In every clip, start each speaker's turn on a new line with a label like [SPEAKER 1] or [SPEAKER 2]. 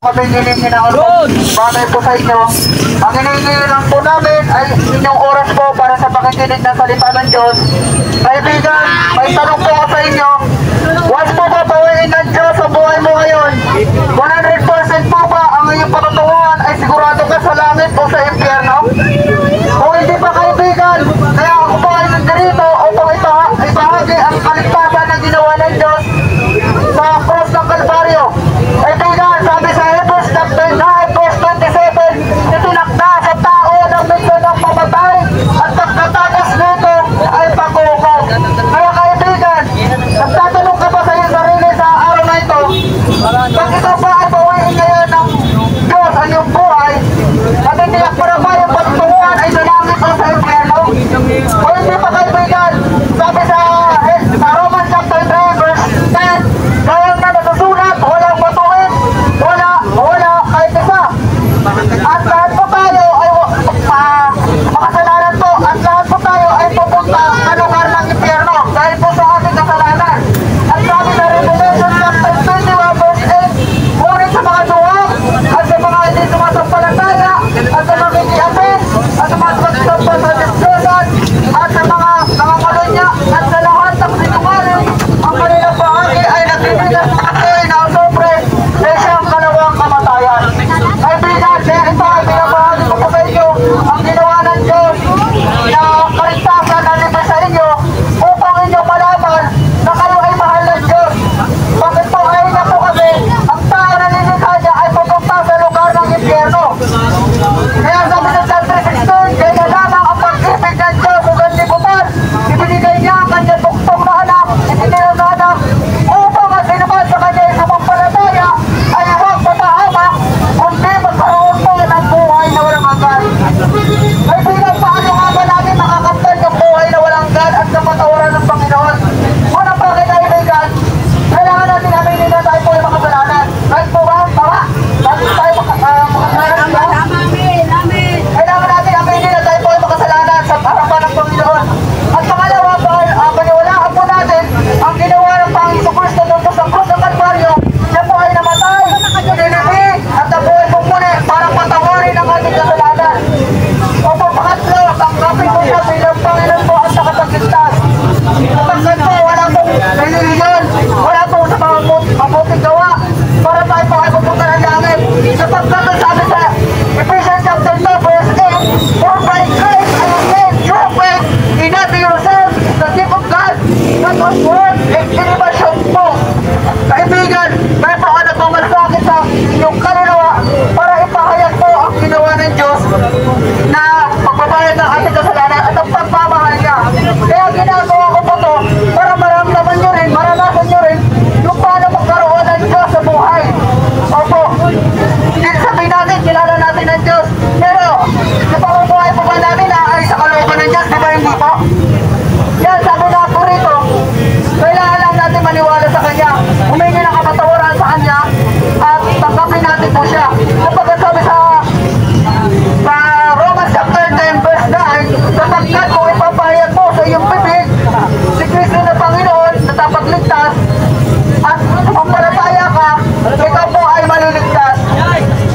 [SPEAKER 1] Kami hinihingi na bagay po sa inyo. Ang hinihingi lang po namin ay inyong oras po para sa pakikinig ng salita ng Diyos. Kaibigan, may tanong po ako sa inyo. Once po papawiin ng Diyos sa buhay mo ngayon, 100% po ba ang iyong patutunguhan ay sigurado ka sa langit o sa impyerno? Kung hindi pa kaibigan, kaya ako po ay nandito upang ibahagi ang kaligtasan na ginawa ng Diyos sa cross ng Kalbaryo. Kaibigan, sabi sa Hebrews chapter 9 verse 27, itinakda sa tao ng medyo ng pamatay at pagkatapos nito ay pag-uukog. Kaya kaibigan, nagtatanong ka ba sa iyong sarili sa araw na ito, pag ikaw ba ay bawiin ngayon ng Diyos ang iyong buhay, at hindi ang para ba yung pagtunguhan ay sa langit o sa impyerno? O hindi pa kaibigan, sabi sa Romans chapter 3 verse 10, gayang na nasusulat, walang matuwid, wala kahit isa. At lahat po tayo ay makasalanan po, at lahat po tayo ay pupunta sa lugar ng impyerno dahil po sa ating kasalanan. At sabi sa Revelation chapter 21 verse 8, ngunit sa mga duwag at sa mga hindi sumasampalataya at sa mga kikiapin at sa mga sumasampal sa Diyos at sa mga nangangalunya at sa lahat ng sinungaling, ang kanilang bahagi ay nagbibigas sa atin na sobre sa siyang kalawang kamatayan. Kaibigan, kaya ito ay binabahagi ko po sa inyo ang ginawa ng Diyos na kaligtasan na libre sa inyo upang inyo malaman na kayo ay mahal ng Diyos. Bakit po ay na po kami, ang tao na lilikha niya ay pupunta sa lugar ng impyerno. Kaya sabi sa John 3:16, kaya na lamang ang pag-ibig ng Diyos kung ganlibutan, ibinigay niya ang kanyang buktong na anak, ibinigay na anak, upang ang sinuman sa kanya ay sumampalataya ay huwag matahamak, kundi magkaroon po ng buhay na walang hanggan. Kaibigan, paano nga ba natin makakamtan yung buhay na walang hanggan at kapatawaran ng Panginoon? Unang bagay, kaibigan, kailangan natin aminin na tayo po ay makasalanan. Kahit po ba? Tama? Bakit tayo makasalanan ba? Kailangan natin aminin na tayo po ay makasalanan sa harapan ng Panginoon. At pangalawa po, paniwalaan po natin ang ginawa ng Panginoon Kristo dito sa krus ng Kalbaryo. Siya po ay namatay, inilibing, at nabuhay po muli para patawarin ang ating kasalanan. O po, pangatlo, tanggapin po siya bilang Panginoon po at nakapagligtas. Kapagkat po, wala pong religion, wala pong sa mga mabuting gawa para tayo po ay pupunta ng langit. Sapagkat sabi sa Ephesians chapter 2 verse 8, for by grace I am saved through faith, in not yourself, the gift of God, not of works, and innovation po. Kaibigan, may po ano po malasakit sa inyong kaluluwa para ipahayag po ang ginawa ng Diyos na pagbabayad ng ating kasalanan at ang pagmamahal niya. Kaya ginagawa ko po to para maramdaman nyo rin, maranasan nyo rin yung paano magkaroon ng Diyos sa buhay. Opo, sabihin natin, kilala natin ng Diyos, pero sa pamumuhay po ba natin ay sa kalooban ng Diyos, di ba hindi po? Yan, sabi na po rito, kailangan lang natin maniwala sa Kanya, humingi ng kapatawaran sa Kanya, at tanggapin natin po siya. Kapag sabi sa Romans chapter 10 verse 9, sapagkat kung ipapahayag mo sa iyong bibig si Kristo na Panginoon na dapat ligtas, at sumampalataya ka, ikaw po ay maliligtas.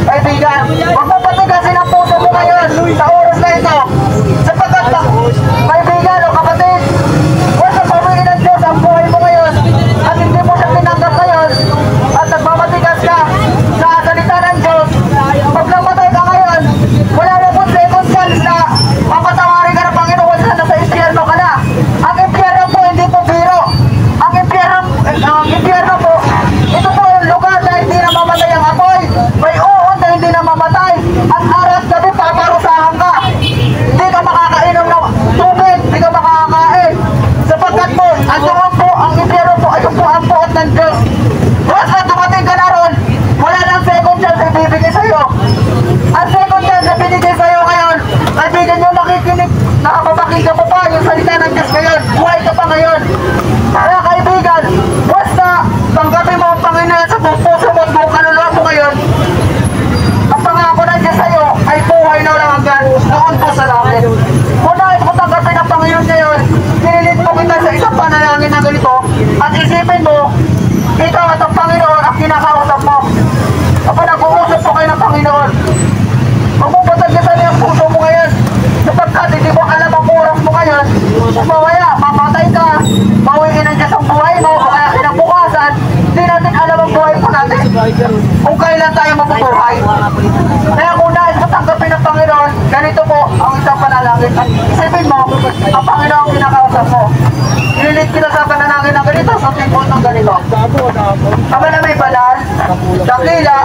[SPEAKER 1] Kaibigan, huwag mo patigasin ang puso mo ngayon sa oras na ito. Sapagkat, kaibigan o kapatid, kung sa pamilya ng Diyos ang buhay mo ngayon at hindi mo siya tinanggap ngayon at nagmamatigas ka sa salita ng Diyos, pag namatay ka ngayon, wala na po second chance na mapatawarin ka ng Panginoon na nasa impyerno ka na. Ang impyerno po hindi po biro. Ang impyerno po, ito po yung lugar na hindi namamatay ang apoy, may uod na hindi namamatay, at arat gabi paparusahan ka. Hindi ka makakainom ng tubig, hindi ka makakakain. Sapagkat po, ang doon po, ang impyerno po, ayun po ang buot ng Diyos. Once na dumating ka na ron, wala nang second chance na ibibigay sa'yo. Ang second chance na binigay sa'yo ngayon, kaibigan nyo nakikinig, nakapapakinggan ka pa yung salita ng Diyos ngayon, buhay ka pa ngayon. Kaya kaibigan, basta tanggapin mo ang Panginoon sa buong puso mo at buong kaluluwa mo ngayon, ang pangako ng Diyos sa'yo ay buhay na walang hanggan noon po sa langit. Kung nais mo tanggapin ang Panginoon ngayon, nililit mo kita sa isang panalangin na ganito at isipin mo, ikaw at ang Panginoon ang kinakausap mo. Kapag nag-uusap kaya mamatay ka, mauwi ng Diyos ang buhay mo, o kaya kinabukasan, hindi natin alam ang buhay po natin. Kung kailan tayo mabubuhay. Kaya kung nais mo tanggapin ng Panginoon, ganito po ang isang panalangin. At isipin mo, ang Panginoon ang kinakausap mo. Ililit kita sa panalangin ng ganito, sa timpon ng ganito. Ama na may banal, dakila,